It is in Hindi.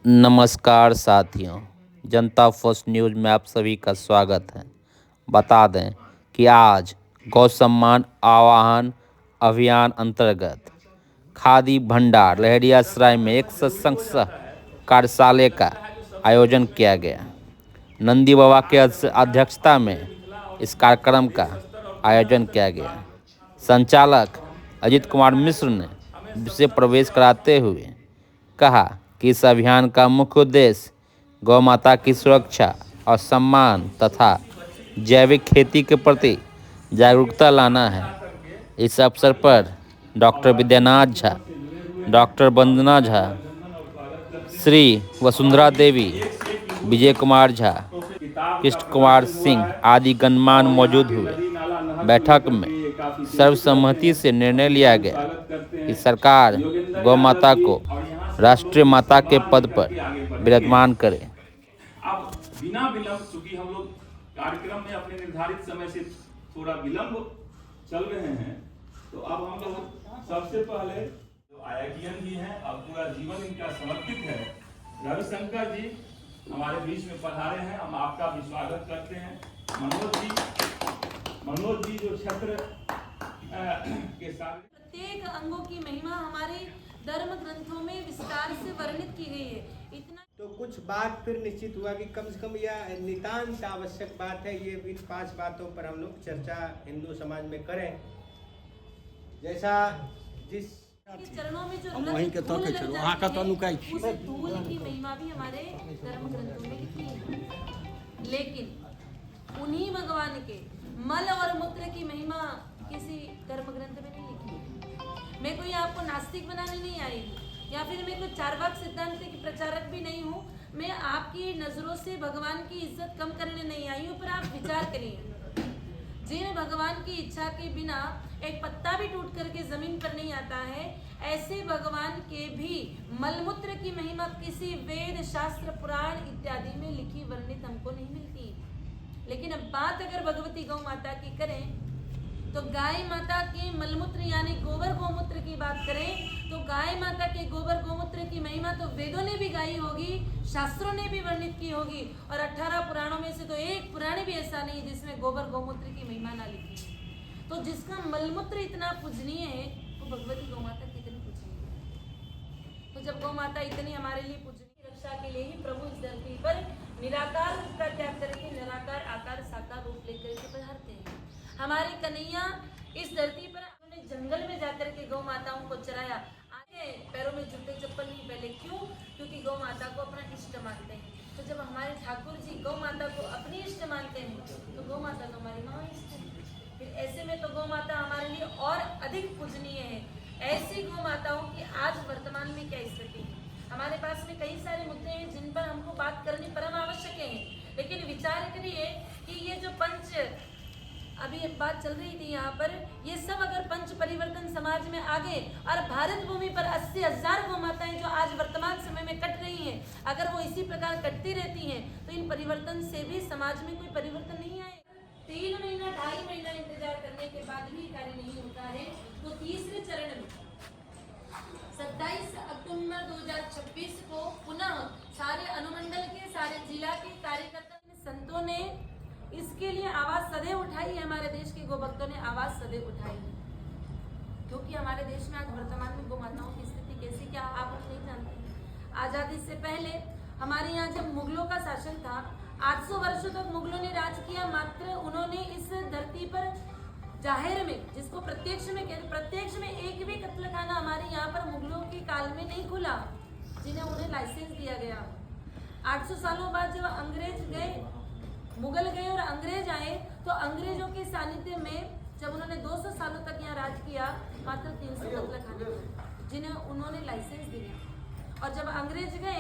नमस्कार साथियों, जनता फर्स्ट न्यूज़ में आप सभी का स्वागत है। बता दें कि आज गौ सम्मान आवाहन अभियान अंतर्गत खादी भंडार लहरियासराय में एक सत्संग कार्यशाला का आयोजन किया गया। नंदी बाबा के अध्यक्षता में इस कार्यक्रम का आयोजन किया गया। संचालक अजित कुमार मिश्र ने विषय प्रवेश कराते हुए कहा कि इस अभियान का मुख्य उद्देश्य गौ माता की सुरक्षा और सम्मान तथा जैविक खेती के प्रति जागरूकता लाना है। इस अवसर पर डॉक्टर विद्यानाथ झा, डॉक्टर वंदना झा, श्री वसुंधरा देवी, विजय कुमार झा, कृष्ण कुमार सिंह आदि गणमान्य मौजूद हुए। बैठक में सर्वसम्मति से निर्णय लिया गया कि सरकार गौ माता को राष्ट्रीय माता के पद पर विराजमान करे। अब बिना विलंब, चूंकि हम लोग कार्यक्रम में अपने निर्धारित समय से थोड़ा विलंब चल रहे हैं, तो अब हम लोग सबसे पहले जो आईआईटीएन भी हैं और पूरा जीवन इनका समर्पित है, रविशंकर जी हमारे बीच में पधारे हैं। हम आपका भी स्वागत करते हैं। मनोज जी जो छत्र के साथ प्रत्येक अंगों की महिमा हमारे धर्म ग्रंथों में विस्तार से वर्णित की गई है। इतना तो कुछ बात फिर निश्चित हुआ कि कम से कम यह नितांत आवश्यक बात है, ये इन 5 बातों पर हम लोग चर्चा हिंदू समाज में करें। जैसा जिस चरणों में जो वहीं के तो चलो वहाँ का तो अनुकाई उस धूल की महिमा भी हमारे धर्म ग्रंथों में लिखी है, लेकिन उन्हीं भगवान के मल और मूत्र की महिमा किसी धर्म ग्रंथ में नहीं लिखी है। मैं कोई आपको नास्तिक बनाने नहीं आई हूँ या फिर मैं कोई चारवाक सिद्धांत की प्रचारक भी नहीं हूँ। मैं आपकी नजरों से भगवान की इज्जत कम करने नहीं आई हूँ, पर आप विचार करिए, जिन भगवान की इच्छा के बिना एक पत्ता भी टूट करके जमीन पर नहीं आता है, ऐसे भगवान के भी मलमूत्र की महिमा किसी वेद शास्त्र पुराण इत्यादि में लिखी वर्णित हमको नहीं मिलती। लेकिन अब बात अगर भगवती गौ माता की करें तो गाय माता के मलमूत्र यानी गोबर गोमूत्र की बात करें तो गाय माता के गोबर गोमूत्र की महिमा तो वेदों ने भी गाई होगी, शास्त्रों ने भी वर्णित की होगी, और 18 पुराणों में से तो एक पुराण भी ऐसा नहीं जिसमें गोबर गोमूत्र की महिमा ना लिखी। तो जिसका मलमूत्र इतना पूजनीय है वो भगवती गौ माता कितनी पूजनीय है। तो जब गौ माता इतनी हमारे लिए पूजनीय, रक्षा के लिए ही प्रभु इस धरती पर निराकार रूप का त्याग करके निराकार आकार साकार रूप लेकर के पधारते हैं। हमारे कन्हैया इस धरती पर उन्होंने जंगल में जाकर के गौ माताओं को चराया। आगे पैरों में जूते चप्पल नहीं पहले, क्यों? क्योंकि गौ माता को अपना इष्ट मानते हैं। तो जब हमारे ठाकुर जी गौ माता को अपनी इष्ट मानते हैं तो गौ माता तो हमारी माँ इष्ट है। फिर ऐसे में तो गौ माता हमारे लिए और अधिक पूजनीय है। ऐसी गौ माताओं की आज वर्तमान में क्या स्थिति है? हमारे पास में कई सारे मुद्दे हैं जिन पर हमको बात करनी परम आवश्यक है, लेकिन विचार करिए कि ये जो पंच अभी एक बात चल रही थी यहाँ पर, ये सब अगर पंच परिवर्तन समाज में आ गए और भारत भूमि पर 80,000 गौ माताएं जो आज वर्तमान समय में कट रही हैं, अगर वो इसी प्रकार कटती रहती हैं तो इन परिवर्तन से भी समाज में कोई परिवर्तन नहीं आए। 3 महीना 2.5 महीना इंतजार करने के बाद भी कार्य नहीं होता है, तो तीसरे चरण में 27 अक्टूबर 2026 को पुनः सारे अनुमंडल के, सारे जिला के कार्यकर्ता संतों ने इसके लिए आवाज सदैव उठाई है। हमारे देश के गौ भक्तों ने आवाज सदैव उठाई है, क्योंकि हमारे देश में आज वर्तमान में गौ माताओं की स्थिति कैसी, क्या आप नहीं जानते। आजादी से पहले हमारे यहाँ जब मुगलों का शासन था, 800 वर्षों तक मुगलों ने राज किया, मात्र उन्होंने इस धरती पर जाहिर में, जिसको प्रत्यक्ष में एक भी कत्लखाना हमारे यहाँ पर मुगलों के काल में नहीं खुला, जिन्हें उन्हें लाइसेंस दिया गया। 800 सालों बाद जब अंग्रेज गए, मुगल गए और अंग्रेज आए, तो अंग्रेजों के सानिध्य में जब उन्होंने 200 सालों तक यहाँ राज किया, मात्र 300 कत्लखाने जिन्हें उन्होंने लाइसेंस दिया। और जब अंग्रेज गए